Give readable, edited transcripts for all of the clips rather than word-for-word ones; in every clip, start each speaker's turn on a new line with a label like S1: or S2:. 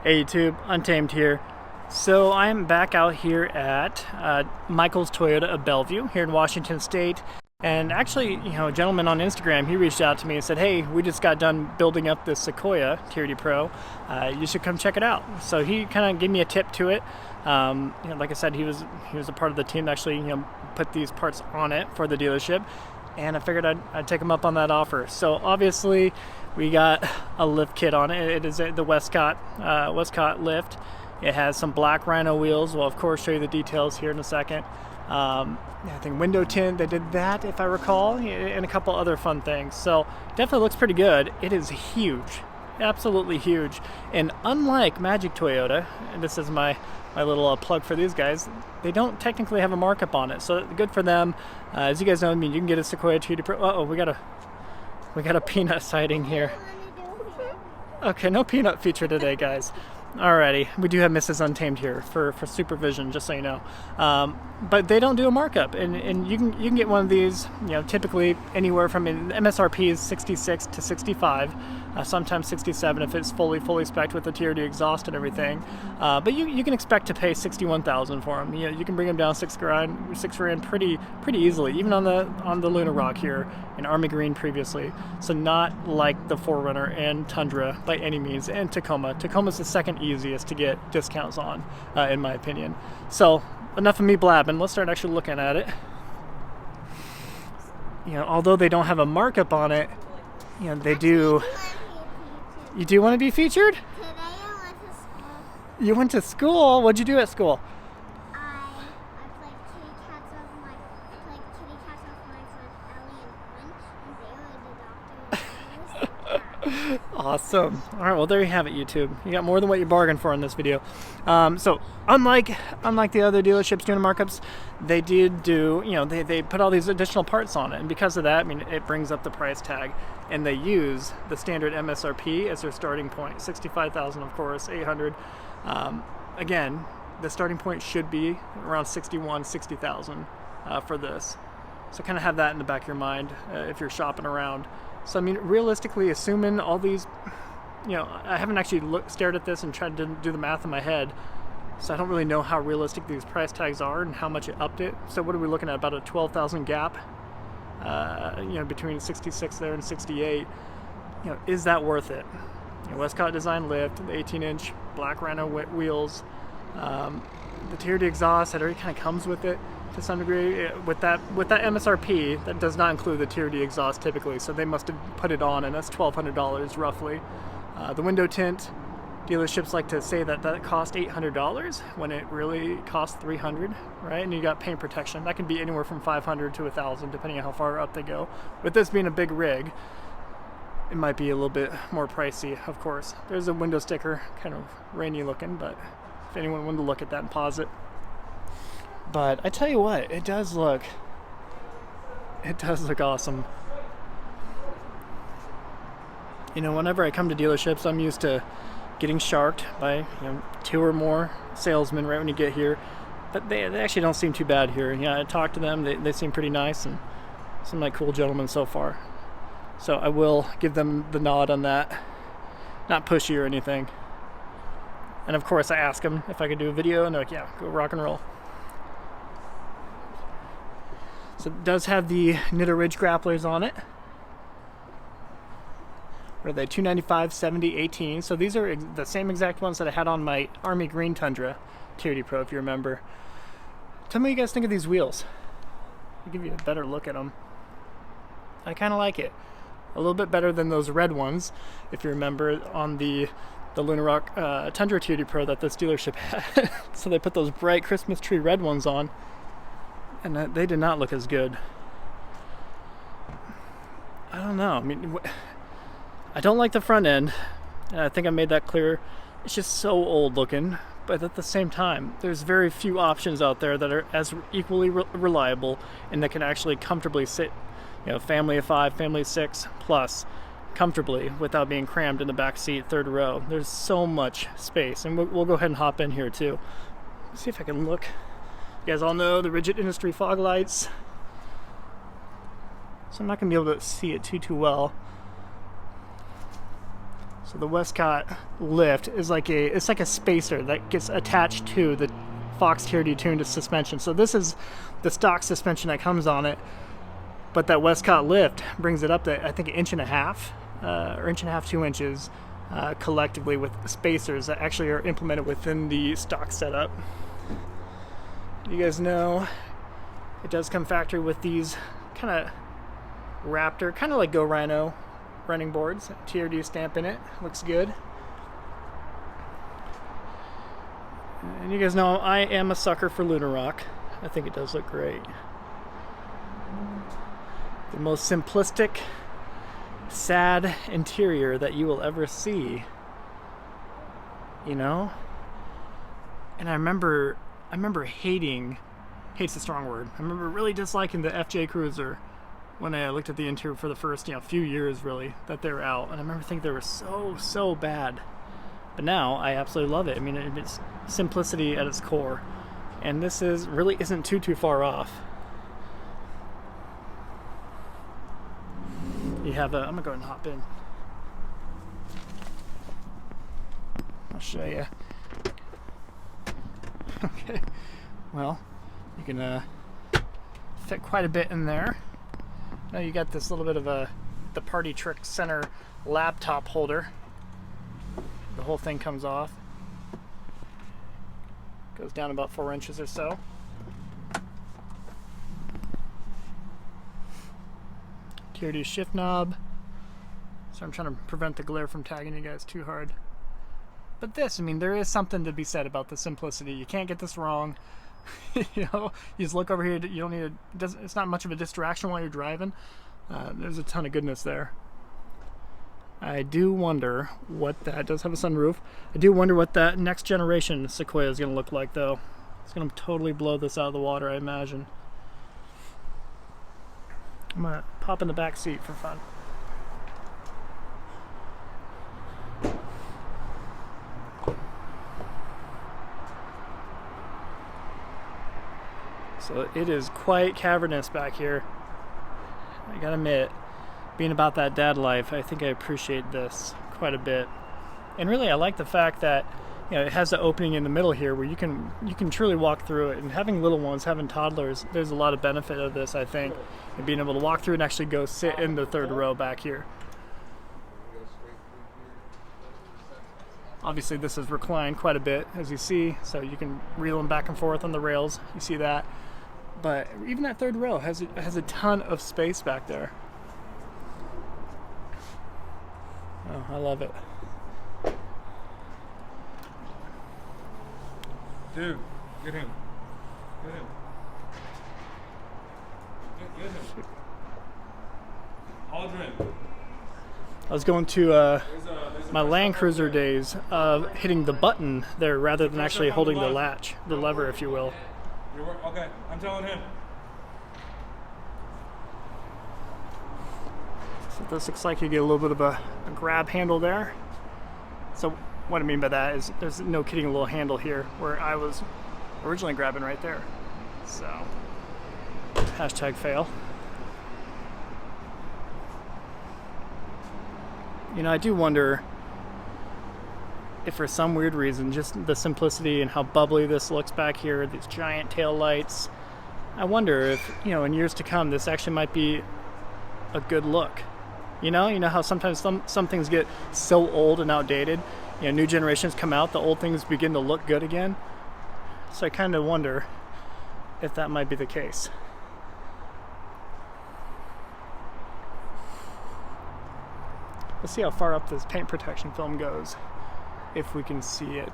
S1: Hey YouTube, Untamed here. So I'm back out here at Michael's Toyota of Bellevue here in Washington State. And actually, a gentleman on Instagram, he reached out to me and said, hey, we just got done building up this Sequoia TRD Pro. You should come check it out. So he kind of gave me a tip to it. Like I said, he was a part of the team that actually put these parts on it for the dealership. And I figured I'd take him up on that offer. So obviously we got a lift kit on it. It is the Westcott lift. It has some black Rhino wheels. We'll of course show you the details here in a second. I think window tint, they did that if I recall, and a couple other fun things. So definitely looks pretty good. It is huge, absolutely huge. And unlike Magic Toyota, and this is my little plug for these guys, they don't technically have a markup on it, so good for them. As you guys know, I mean, you can get a Sequoia TRD Pro. Uh-oh, we got a peanut sighting here. Okay, no peanut feature today, guys. Alrighty, we do have Mrs. Untamed here for supervision, just so you know. But they don't do a markup, and you can get one of these, typically anywhere from MSRP is 66 to 65, sometimes 67 if it's fully spec'd with the TRD exhaust and everything. But you can expect to pay 61,000 for them. You can bring them down six grand pretty easily, even on the Luna Rock here in Army Green previously. So not like the 4Runner and Tundra by any means, and Tacoma. Tacoma's the second easiest to get discounts on, in my opinion. So enough of me blabbing. Let's start actually looking at it. Although they don't have a markup on it, they do. You do want to be featured?
S2: Today I went to school.
S1: You went to school? What'd you do at school?
S2: I played kitty cats with my friend Ellie and Quinn, and they were the doctor.
S1: Awesome. All right, well there you have it, YouTube. You got more than what you bargained for in this video. So unlike the other dealerships doing markups, they did do, they put all these additional parts on it, and because of that, I mean, it brings up the price tag, and they use the standard MSRP as their starting point, 65,000, of course, 800. Again, the starting point should be around 60,000 for this. So kind of have that in the back of your mind if you're shopping around. So I mean, realistically, assuming all these, I haven't actually stared at this and tried to do the math in my head, so I don't really know how realistic these price tags are and how much it upped it. So what are we looking at? About a 12,000 gap, between 66 there and 68. Is that worth it? Westcott design lift, the 18-inch black Rhino wheels, the TRD exhaust that already kind of comes with it to some degree. With that MSRP, that does not include the TRD exhaust typically, so they must have put it on, and that's $1,200 roughly. The window tint, dealerships like to say that cost $800 when it really costs $300, right? And you got paint protection. That can be anywhere from $500 to $1,000 depending on how far up they go. With this being a big rig, it might be a little bit more pricey, of course. There's a window sticker, kind of rainy looking, but if anyone wanted to look at that and pause it. But I tell you what, it does look awesome. Whenever I come to dealerships, I'm used to getting sharked by 2 or more salesmen right when you get here. But they actually don't seem too bad here. I talked to them, they seem pretty nice and seem like cool gentlemen so far. So I will give them the nod on that. Not pushy or anything. And of course I ask them if I could do a video, and they're like, yeah, go rock and roll. So it does have the Nitto Ridge grapplers on it. What are they? 295, 70, 18. So these are the same exact ones that I had on my Army Green Tundra TRD Pro, if you remember. Tell me what you guys think of these wheels. I'll give you a better look at them. I kind of like it. A little bit better than those red ones, if you remember, on the Luna Rock Tundra TRD Pro that this dealership had. So they put those bright Christmas tree red ones on, and they did not look as good. I don't know. I mean, I don't like the front end, and I think I made that clear. It's just so old looking, but at the same time, there's very few options out there that are as equally reliable and that can actually comfortably sit, family of 5, family of 6 plus, comfortably without being crammed in the back seat, third row. There's so much space, and we'll go ahead and hop in here too. Let's see if I can look. You guys all know the Rigid Industry fog lights, so I'm not gonna be able to see it too well. So the Westcott lift is like it's like a spacer that gets attached to the Fox TRD tuned suspension. So this is the stock suspension that comes on it, but that Westcott lift brings it up to, I think, 1.5 inches, or 1.5 inches, 2 inches, collectively, with spacers that actually are implemented within the stock setup. You guys know it does come factory with these kind of Raptor, kind of like Go Rhino running boards. TRD stamp in it. Looks good. And you guys know I am a sucker for Lunar Rock. I think it does look great. The most simplistic, sad interior that you will ever see. You know? And I remember hate's a strong word. I remember really disliking the FJ Cruiser when I looked at the interior for the first, few years really that they were out. And I remember thinking they were so bad. But now I absolutely love it. I mean, it's simplicity at its core. And this really isn't too far off. You have I'm gonna go ahead and hop in. I'll show you. Okay, well, you can fit quite a bit in there. Now you got this little bit of the Party Trick center laptop holder. The whole thing comes off. Goes down about 4 inches or so. TRD shift knob. So I'm trying to prevent the glare from tagging you guys too hard. But this, I mean, there is something to be said about the simplicity. You can't get this wrong. You just look over here. You don't need it's not much of a distraction while you're driving. There's a ton of goodness there. I do wonder what that does have a sunroof. I do wonder what that next generation Sequoia is going to look like, though. It's going to totally blow this out of the water, I imagine. I'm going to pop in the back seat for fun. So it is quite cavernous back here. I gotta admit, being about that dad life, I think I appreciate this quite a bit. And really, I like the fact that it has the opening in the middle here where you can truly walk through it. And having little ones, having toddlers, there's a lot of benefit of this, I think, and being able to walk through and actually go sit in the third row back here. Obviously, this is reclined quite a bit, as you see, so you can reel them back and forth on the rails. You see that. But even that third row has a ton of space back there. Oh, I love it.
S3: Dude, get him. Get him. Get him. Aldrin.
S1: I was going to my Land Cruiser days of hitting the button there rather than actually holding the latch, the lever, if you will.
S3: Okay, I'm telling him.
S1: So this looks like you get a little bit of a grab handle there. So what I mean by that is there's no kidding a little handle here where I was originally grabbing right there. So hashtag fail. I do wonder if for some weird reason, just the simplicity and how bubbly this looks back here, these giant tail lights, I wonder if, in years to come, this actually might be a good look. You know how sometimes some things get so old and outdated, new generations come out, the old things begin to look good again. So I kind of wonder if that might be the case. Let's see how far up this paint protection film goes, if we can see it.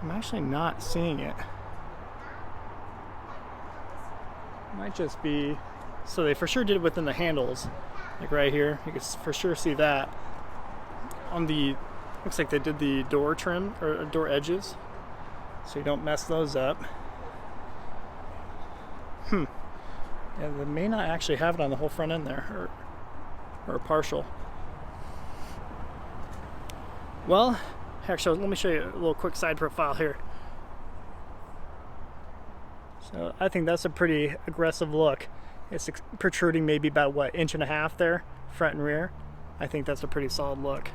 S1: I'm actually not seeing it. Might just be, so they for sure did it within the handles, like right here. You can for sure see that. On the, looks like they did the door trim, or door edges, so you don't mess those up. Yeah, they may not actually have it on the whole front end there, or partial. Well, actually, let me show you a little quick side profile here. So I think that's a pretty aggressive look. It's protruding maybe about, 1.5 inches there front and rear, I think that's a pretty solid look.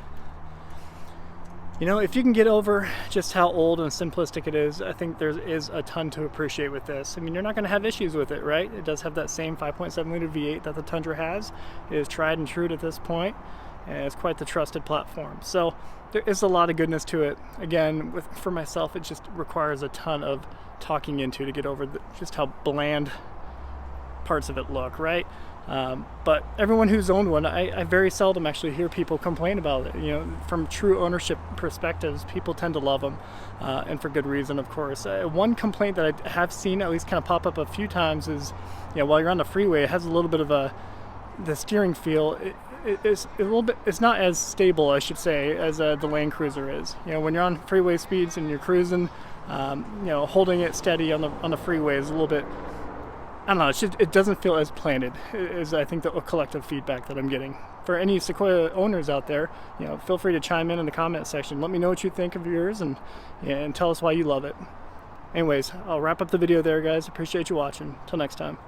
S1: You know, if you can get over just how old and simplistic it is, I think there is a ton to appreciate with this. I mean, you're not going to have issues with it, right? It does have that same 5.7 liter V8 that the Tundra has. It is tried and true at this point, and it's quite the trusted platform. So there is a lot of goodness to it. Again, for myself, it just requires a ton of talking into to get over just how bland parts of it look, right? But everyone who's owned one, I very seldom actually hear people complain about it. You know, from true ownership perspectives, people tend to love them, and for good reason, of course. One complaint that I have seen at least kind of pop up a few times is, you know, while you're on the freeway, it has a little bit of the steering feel. It's a little bit, it's not as stable, I should say, as the Land Cruiser is. You know, when you're on freeway speeds and you're cruising, you know, holding it steady on the freeway is a little bit, I don't know, it doesn't feel as planted, is I think the collective feedback that I'm getting. For any Sequoia owners out there, you know, feel free to chime in the comment section. Let me know what you think of yours and tell us why you love it. Anyways, I'll wrap up the video there, guys. Appreciate you watching. Till next time.